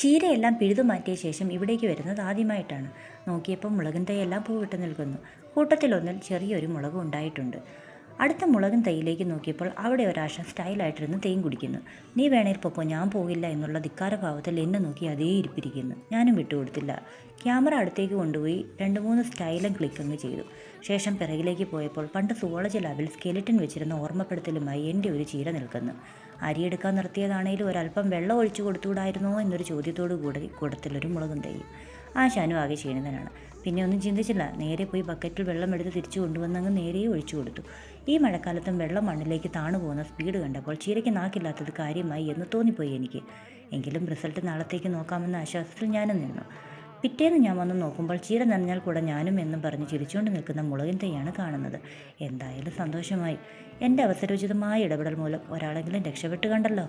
ചീരയെല്ലാം പിഴുതു മാറ്റിയ ശേഷം ഇവിടേക്ക് വരുന്നത് ആദ്യമായിട്ടാണ്. നോക്കിയപ്പോൾ മുളകിൻ തൈയെല്ലാം പൂവിട്ട് നിൽക്കുന്നു. കൂട്ടത്തിലൊന്നിൽ ചെറിയൊരു മുളകും ഉണ്ടായിട്ടുണ്ട്. അടുത്ത മുളകിൻ തൈയിലേക്ക് നോക്കിയപ്പോൾ അവിടെ ഒരാശം സ്റ്റൈലായിട്ടിരുന്ന് തേൻ കുടിക്കുന്നു. നീ വേണേൽ പൊക്കോ, ഞാൻ പോകില്ല എന്നുള്ള ധിക്കാരഭാവത്തിൽ എന്നെ നോക്കി അതേ ഇരിപ്പിരിക്കുന്നു. ഞാനും വിട്ടുകൊടുത്തില്ല. ക്യാമറ അടുത്തേക്ക് കൊണ്ടുപോയി 2-3 സ്റ്റൈലും ക്ലിക്കങ്ങ് ചെയ്തു. ശേഷം പിറകിലേക്ക് പോയപ്പോൾ പണ്ട് സുവോളജി ലാബിൽ സ്കെലിറ്റൻ വെച്ചിരുന്ന ഓർമ്മപ്പെടുത്തലുമായി എൻ്റെ ഒരു ചീര നിൽക്കുന്നു. അരിയെടുക്കാൻ നിർത്തിയതാണേലും ഒരല്പം വെള്ളം ഒഴിച്ചു കൊടുത്തുകൂടായിരുന്നോ എന്നൊരു ചോദ്യത്തോടു കൂടി കൂടത്തിലൊരു മുളകും തൈയും. ശാനു ആകെ ക്ഷീണിതനാണ്. പിന്നെ ഒന്നും ചിന്തിച്ചില്ല. നേരെ പോയി ബക്കറ്റിൽ വെള്ളം എടുത്ത് തിരിച്ചു കൊണ്ടുവന്നങ്ങ് നേരെ ഒഴിച്ചു കൊടുത്തു. ഈ മഴക്കാലത്തും വെള്ളം മണ്ണിലേക്ക് താണു പോകുന്ന സ്പീഡ് കണ്ടപ്പോൾ ചീരയ്ക്ക് നാക്കില്ലാത്തത് കാര്യമായി എന്ന് തോന്നിപ്പോയി എനിക്ക്. എങ്കിലും റിസൾട്ട് നാളത്തേക്ക് നോക്കാമെന്ന ആശ്വാസത്തിൽ ഞാനും നിന്നു. പിറ്റേന്ന് ഞാൻ വന്ന് നോക്കുമ്പോൾ ചീര നനഞ്ഞാൽ കൂടെ ഞാനും എന്നും പറഞ്ഞ് ചിരിച്ചുകൊണ്ട് നിൽക്കുന്ന മുളകിൻ തൈയാണ് കാണുന്നത്. എന്തായാലും സന്തോഷമായി. എൻ്റെ അവസരോചിതമായ ഇടപെടൽ മൂലം ഒരാളെങ്കിലും രക്ഷപ്പെട്ട് കണ്ടല്ലോ.